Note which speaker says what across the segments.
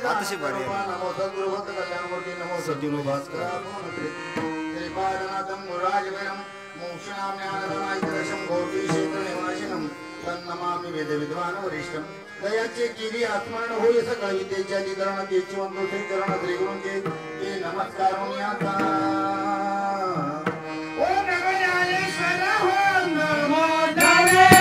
Speaker 1: आतशी बारी
Speaker 2: नमो सद्गुरुभक्त कल्याणमूर्ती नमो सद्गुरु भास्करा श्रीपादनाथं मुराजवेनं मोक्षणां ज्ञानदायकं गौरी क्षेत्र निवासिनं तन्नमामि वेद विद्वान वरिष्ठं दयाचे गिरी आत्मन होय सकळ विद्येच्या अधिकरण तेची वंदो श्रीकरण श्री गुरुंचे ते नमस्कार मुनियाता ओ नमो ज्ञानेश्वर हो नमो ज्ञानेश्वर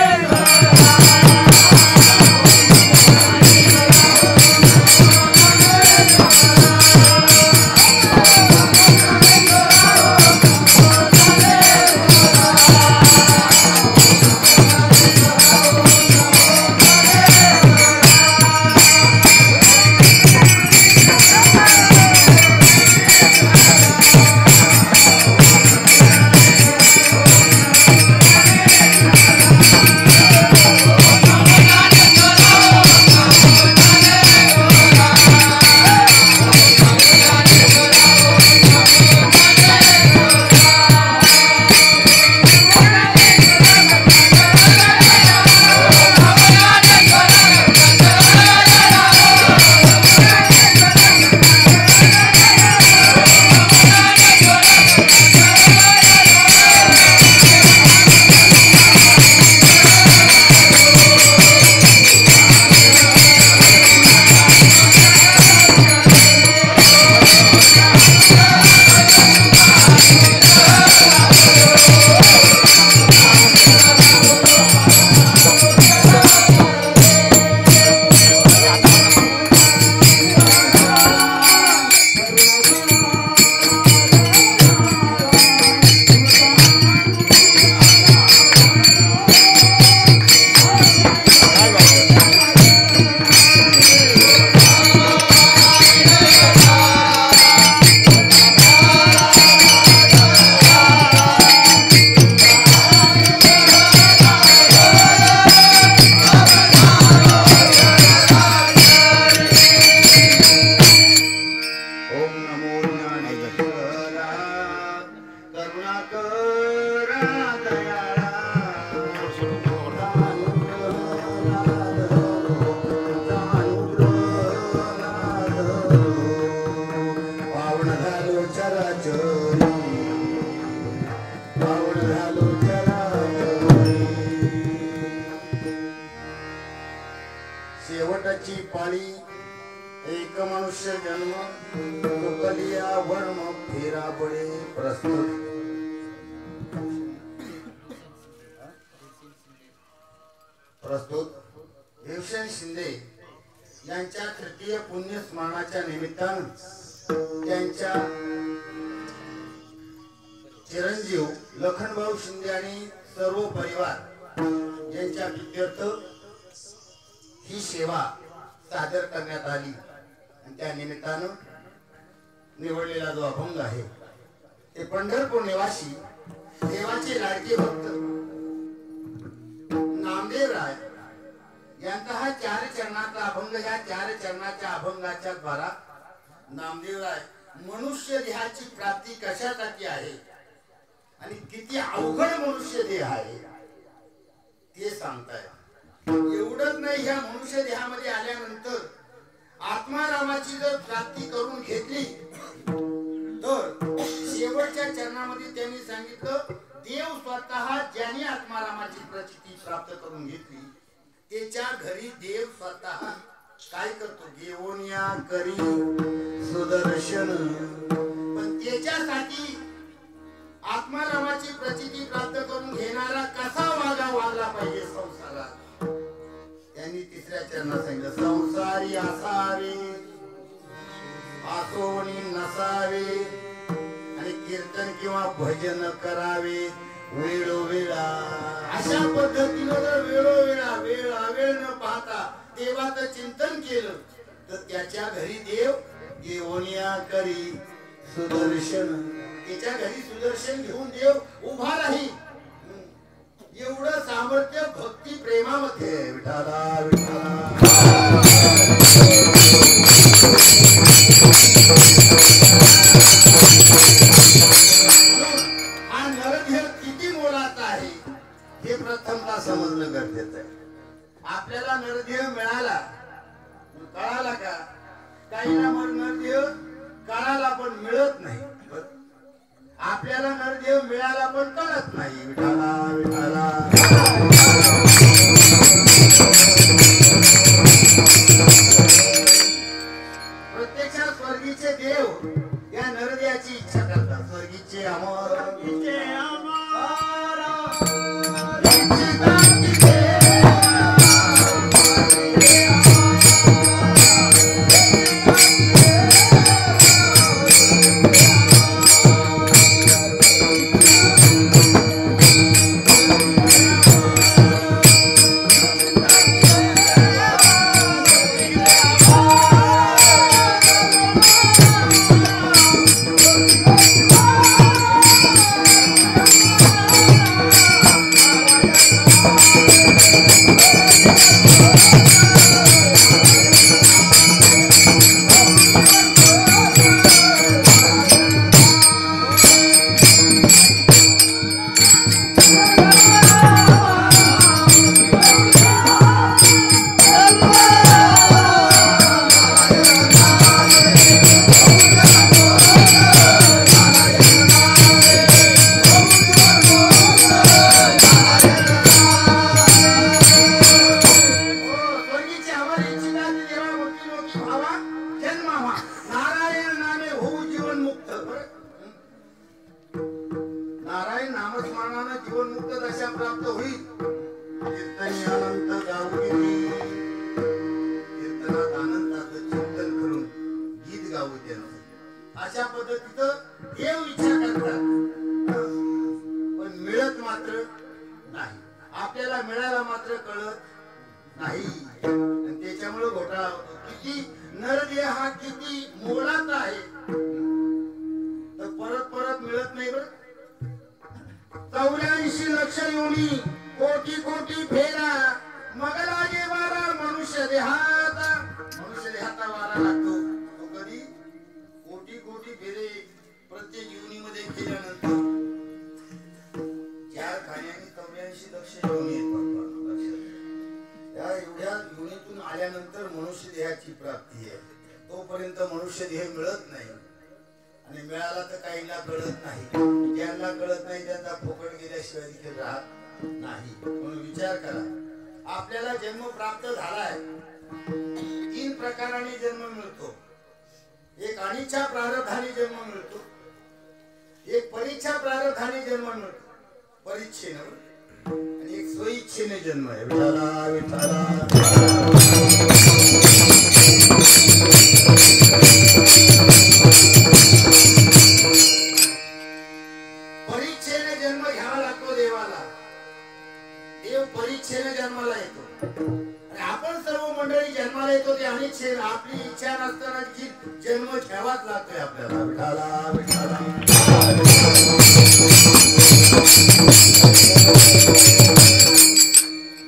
Speaker 2: शेवटची पाळी एक मनुष्य जन्म कलिया वर्म फेरा बळे प्रस्तुत भीमसेन शिंदे यांच्या तृतीय पुण्य स्मरणाच्या निमित्तानं त्यांच्या चिरंजीव लखनभाऊ शिंदे आणि सर्व परिवार यांच्या प्रित्यर्थ ही सेवा सादर करण्यात आली आणि त्या निमित्तानं निवडलेला जो अभंग आहे ते पंढरपूर निवासी देवाचे लाडके भक्त नामदेव राय यांचा हा 4 चरणाचा अभंग. या 4 चरणाच्या अभंगाच्या द्वारा नामदेव राय मनुष्य देहाची प्राप्ती कशासाठी आहे आणि किती अवघड मनुष्य देह आहे ते सांगताय. एवढंच नाही, ह्या मनुष्य देहामध्ये आल्यानंतर आत्मारामाची जर प्राप्ती करून घेतली तर शेवटच्या चरणामध्ये त्यांनी सांगितलं देव स्वतः ज्यांनी आत्मारामाची प्रचिती प्राप्त करून घेतली त्याच्या घरी देव स्वतः काय करतो, घेऊनिया करी सुदर्शन. पण त्याच्यासाठी आत्मारामाची प्रचिती प्राप्त करून घेणारा कसा वागला पाहिजे संसारात. त्यांनी 3ऱ्या चरणात सांगितलं संसारी असावे आसोनी नसावे आणि कीर्तन किंवा भजन करावे वेळोवेळा. अशा पद्धतीनं जर वेळोवेळा वेळ अवेळ न पाहता देवाचं चिंतन केलं तर त्याच्या घरी देव घेऊनिया करी सुदर्शन. त्याच्या घरी सुदर्शन घेऊन देव उभा राहील. एवढं सामर्थ्य भक्ती प्रेमामध्ये. विठाला विठाला हा नरदेह किती मोलाचा आहे हे प्रथमता समजणं गरजेचं आहे. आपल्याला नरदेह मिळाला कळाला का काहींना नरदेव कळाला पण मिळत नाही, आपल्याला नरदेव मिळाला पण कळत नाही. विठाला विठाला प्रत्यक्षात स्वर्गीचे देव या नरदेवाची इच्छा करतात. स्वर्गीचे अमर अशा पद्धतीचं देव इच्छा करतात, पण मिळत मात्र नाही. आपल्याला मिळायला मात्र कळत नाही आणि त्याच्यामुळे घोटाळा होतो. किती नरदेह हा किती मोलाचा आहे, तर परत परत मिळत नाही. बरं 84 लक्ष योनी कोटी कोटी फेरा मग लागे वारा मनुष्य देहाचा. मनुष्य देहाचा वारा लागतो तो कधी कोटी कोटी फेरे प्रत्येक योनीमध्ये केल्यानंतर 4 खाण्याने 84 लक्ष योनी येतात. त्या एवढ्या योनीतून आल्यानंतर मनुष्य देहाची प्राप्ती आहे. तोपर्यंत मनुष्य देह मिळत नाही आणि मिळाला तर काहींना कळत नाही. ज्यांना कळत नाही त्यांना फुकट गेल्याशिवाय देखील राहत नाही. म्हणून विचार करा, आपल्याला जन्म प्राप्त झालाय. 3 प्रकाराने जन्म मिळतो. एक अनिच्छा प्रारब्धाने जन्म मिळतो, एक परीक्षा प्रारब्धाने जन्म मिळतो परीक्षेनं, आणि एक स्वइच्छेने जन्म आहे. विठाला विठाला परीक्षेने जन्म घ्यावा लागतो देवाला. देव परीक्षेने जन्माला येतो आणि आपण सर्व मंडळी जन्माला येतो ते अनिच्छेने. आपली इच्छा नसताना जन्म घ्यावाच लागतोय आपल्याला. विठाला विठाला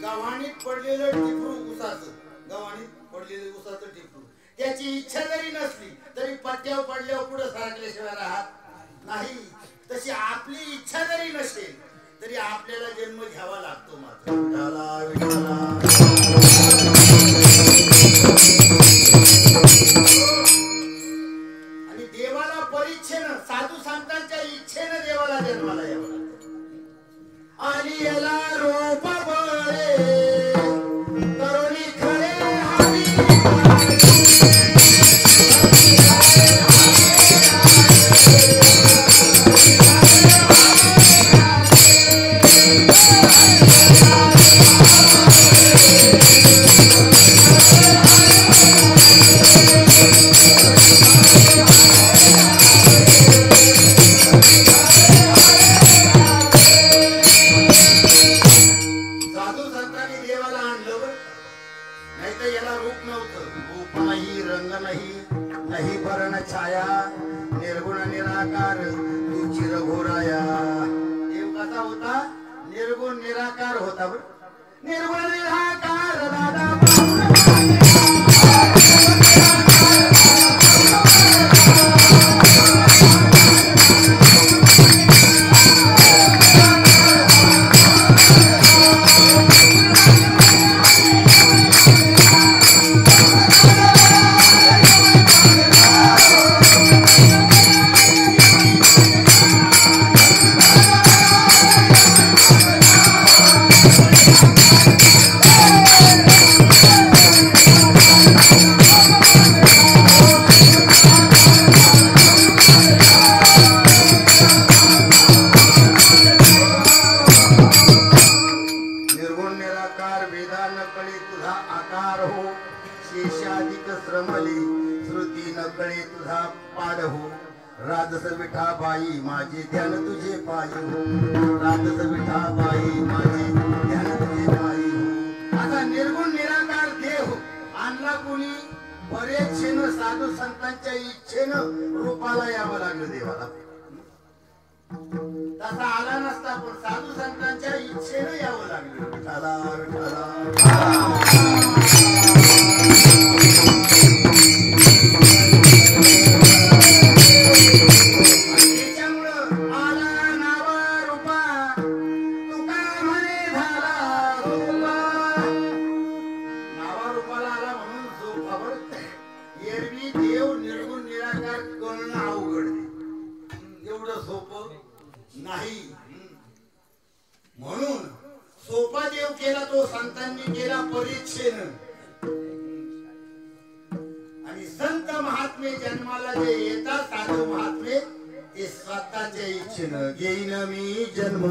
Speaker 2: गव्हाणीत पडलेलं टिपरू उसाचं, गव्हाणीत पडलेलं उसाचं टिपरू, त्याची इच्छा जरी नसली तरी पट्ट्यावर पडल्यावर पुढे सारखल्याशिवाय राहत नाही. तशी आपली इच्छा जरी नसेल तरी आपल्याला जन्म घ्यावा लागतो मात्र. विठाला विठाला आणि देवाला परीक्षेनं, साधू संतांच्या इच्छेनं देवाला जन्माला यावं लागतं. आणि याला रोप बळे तरुणी खरे निराकार होता. निर्गुण निराकार दादा श्रमली श्रुती नकळे तुझा पाडहो राजस विठाबाई माझे ध्यान तुझे पायी हो राजस विठाबाई माझे ध्यान तुझे पायी हो असा निर्गुण निराकार देव आणला कोणी परेच्छेनं साधू संतांच्या इच्छेनं रूपाला यावं लागलं देवाला तसा आला नसता पण साधू संतांच्या इच्छेनं यावं लागलं विठाला विठाला नाही म्हणून सोपा देव केला तो संतांनी केला परीक्षेनं आणि संत महात्मे जन्माला जे येतात साधू महात्मे ते स्वतःच्या इच्छेनं घेईन मी जन्म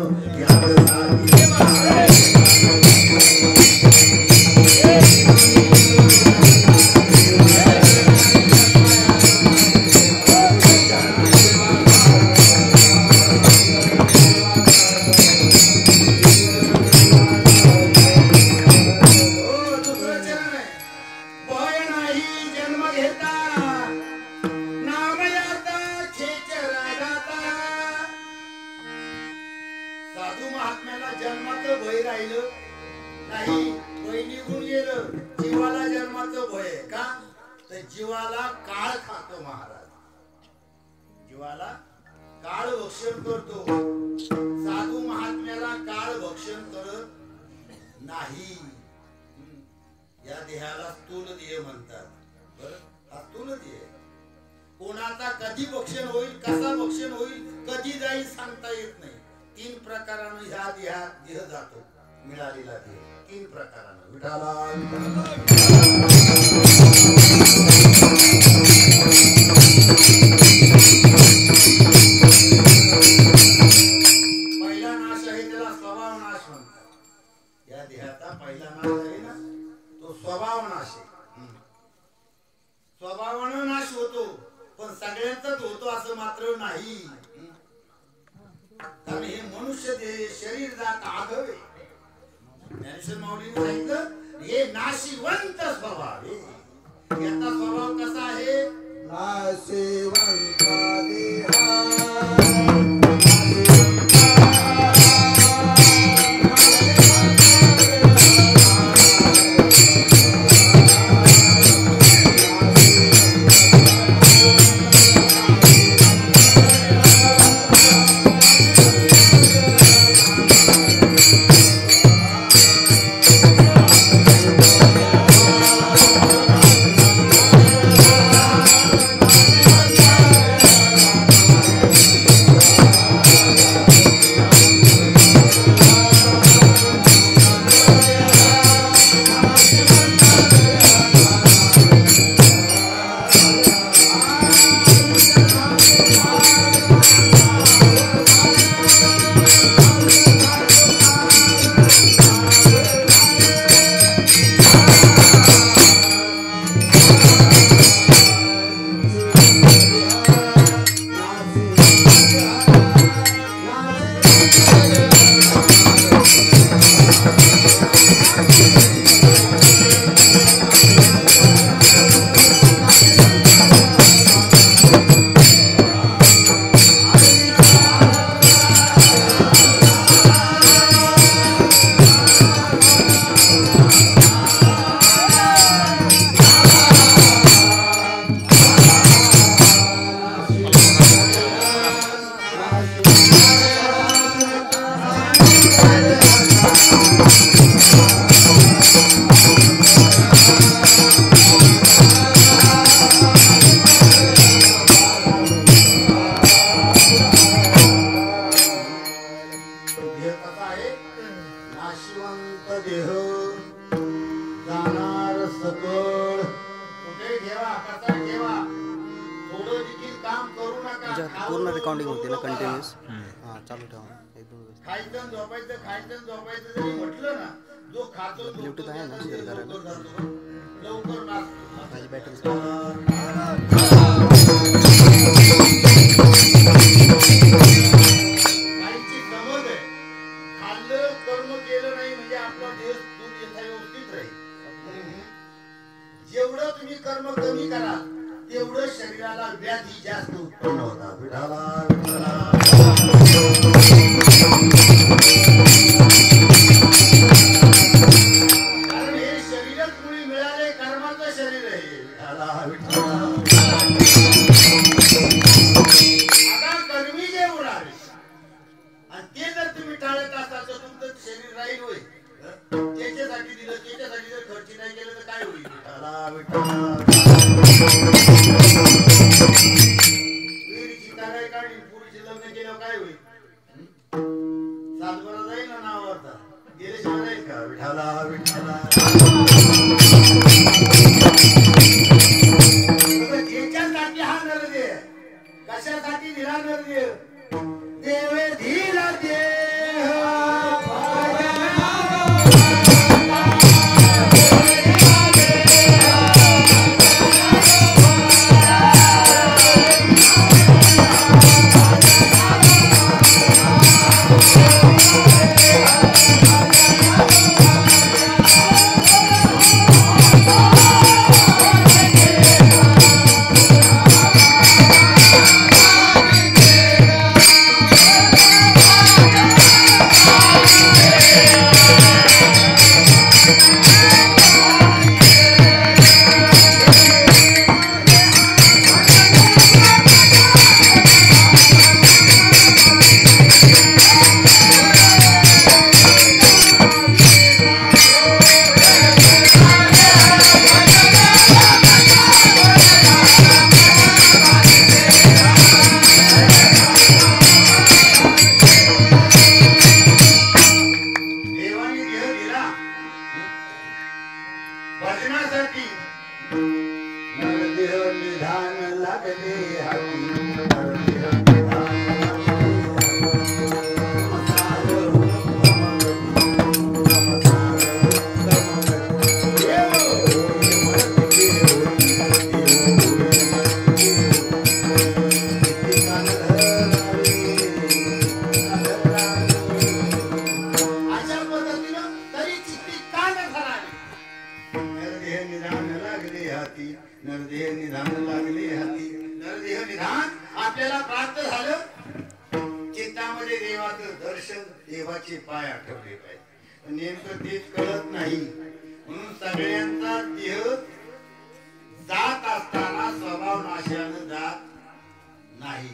Speaker 2: साधू महात्म्याला जन्माचं भय राहिलं नाही भय निघून गेलं जीवाला जन्माचं भय का तर जीवाला काळ खातो महाराज जीवाला काळ भक्षण करतो साधू महात्म्याला काळ भक्षण करत नाही या देहाला स्थूल देह म्हणतात बरं हा स्थूल देह कोणाचा कधी भक्षण होईल कसा भक्षण होईल कधी जाईल सांगता येत नाही तीन प्रकाराने ह्या देहात देह जातो मिळालेला देह तीन प्रकाराने विठाला पहिला नाश आहे त्याला स्वभाव नाश म्हणतात या देहाचा पहिला नाश आहे ना तो स्वभाव नाश आहे स्वभावाने नाश होतो पण सगळ्यांचाच होतो असं मात्र नाही कारण हे मनुष्य देह शरीर जात आघवे ज्ञानेश्वर माऊलीने सांगितलं हे नाशिवंत स्वभाव आहे याचा स्वभाव कसा आहे नाशिवंत देहा थोडं देखील काम करू नका.
Speaker 1: पूर्ण रेकॉर्डिंग होते ना कंटिन्यूअस. हां चालू ठेवा.
Speaker 2: खायचं झोपायचं जरी म्हटलं ना, जो खातो
Speaker 1: ब्लूटूथ आहे ना शेअर करायला.
Speaker 2: लवकर नाचतो.
Speaker 1: माझी बॅटरी
Speaker 2: काहीची समज आहे. खाल्लं कर्म केलं नाही म्हणजे आपला देश दूध येता व्यवस्थित राहील. जेवढं तुम्ही कर्म कमी करा तेवढं शरीराला व्याधी जास्त उत्पन्न होतात. कारण हे शरीरच मुळी मिळाले कर्माचं शरीर आहे. आता कर्मी जे उडाले आणि ते जर तुम्ही टाळत असाल तर तुमचं शरीर राहील होय. त्याच्यासाठी दिलं, त्याच्यासाठी जर खर्च नाही केलं तर काय होईल? विहिरीची तगाई काढली, पुरीचे लग्न केल्यावर काय होईल? सातबारा जाईल ना नावावरचा, गेल्याशिवाय राहील का? विठाला विठाला. ज्याच्यासाठी हा नरदेह, कशासाठी दिला नरदेह? देवे धीरा देह आपल्याला प्राप्त झालं. चित्तामध्ये देवाचं दर्शन, देवाचे पाय आठवले पाहिजे. नेमकं तेच कळत नाही म्हणून सगळ्यांचा देह जात असताना स्वभाव नाशानं जात नाही.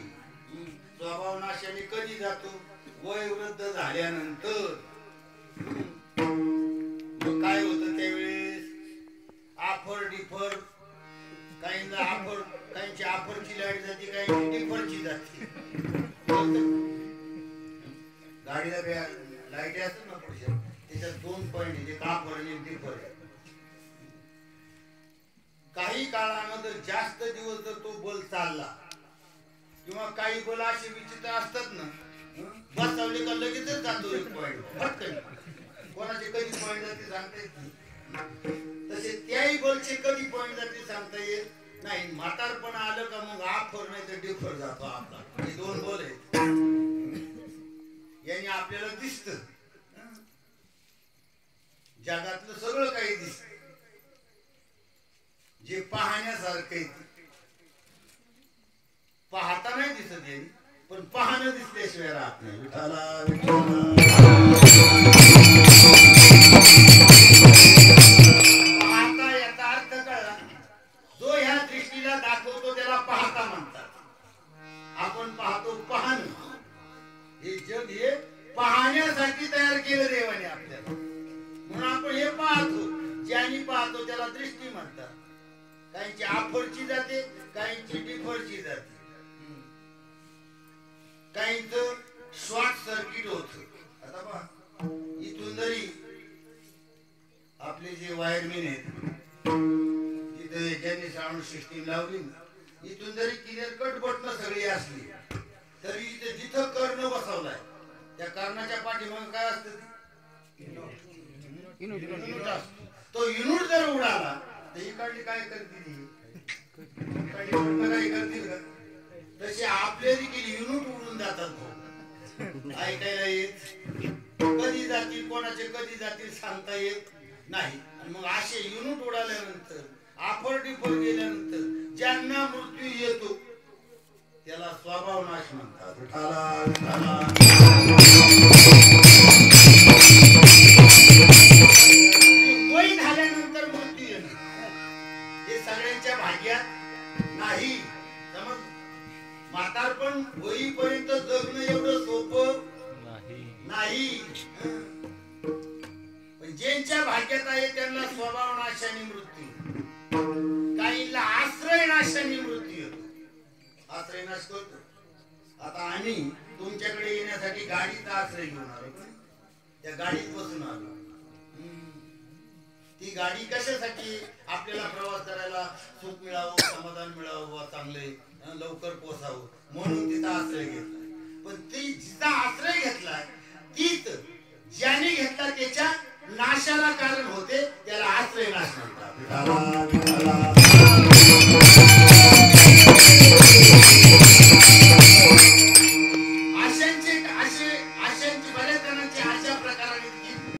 Speaker 2: स्वभाव नाशाने कधी जातो? वय वृद्ध झाल्यानंतर. मग काय होतं त्यावेळेस? आफर डिफर, काहींना आफर, काहींची आफरची लाईट जाते, काहींची डिफरची जाते. गाडीला लाईट असतात ना पुढच्या, त्याच्यात 2 पॉइंट, एक आफर आणि एक डिफर. काही काळानंतर जास्त दिवस जर तो बल्ब चालला किंवा काही बल्ब असे विचित्र असतात ना, बसवले का लगेचच जातो एक पॉइंट फटकन. कोणाचे कधी पॉइंट जाते सांगता येत नाही. तसे त्याही बल्बचे कधी पॉइंट जाते सांगता येत नाही. म्हातारपण आलं का मग आफर नाही तर डिफर जातो आपला. हे 2 बल्ब आहेत. यांनी आपल्याला दिसत, जगातलं सगळं काही दिसत जे पाहण्यासारखं पाहता नाही दिसत यांनी, पण पाहणं दिसल्याशिवाय राहत नाही. विठाला पाहता याचा अर्थ कळला. जो ह्या दृष्टीला दाखवतो त्याला पाहता म्हणतात. आपण पाहतो पाहणं. हे जग हे पाहण्यासाठी तयार केलं देवाने आपल्याला, म्हणून आपण हे पाहतो. ज्यानी पाहतो त्याला दृष्टी म्हणतात. काहींची आफरची जाते, काहींची डिफरची जाते, काहींच शॉर्ट सर्किट होत. आता पहा, इथून जरी आपले जे वायरमॅन आहेत तिथे ज्यांनी साऊंड सिस्टीम लावली इथून जरी क्लिअर कट बटणं सगळी असली तरी इथे जिथं कर्ण बसवलाय त्या कर्णाच्या पाठीमागे काय असतं युनिट असतो. तो युनिट जर उडाला तर इकडली काय करतील काय करतील का? तसे आपले देखील युनिट उडून जातात. ऐकायला येत कधी जातील कोणाचे कधी जातील सांगता येत नाही. आणि मग असे युनिट उडाल्यानंतर आफरडीफर गेल्यानंतर ज्यांना मृत्यू येतो त्याला स्वभाव नाश म्हणतात. वय झाल्यानंतर मृत्यू येणं हे सगळ्यांच्या भाग्यात नाही. समज म्हातारपण होईपर्यंत जगणं एवढं सोपं नाही. पण ज्यांच्या भाग्यात आहे त्यांना स्वभाव नाशाने मृत्यू, काहींना आश्रय नाशाने मृत्यू येतो. आश्रय नाश करतो. आता आम्ही तुमच्याकडे येण्यासाठी गाडीचा आश्रय घेऊन आलो. त्या गाडीत बसून आलो. ती गाडी कशासाठी? आपल्याला प्रवास करायला सुख मिळावं, समाधान मिळावं, चांगले लवकर पोहोचावं म्हणून तिचा आश्रय घेतला. पण ती जिचा आश्रय घेतलाय तीच ज्याने घेतला त्याच्या नाशाला कारण होते. त्याला आश्रय नाश म्हणतात.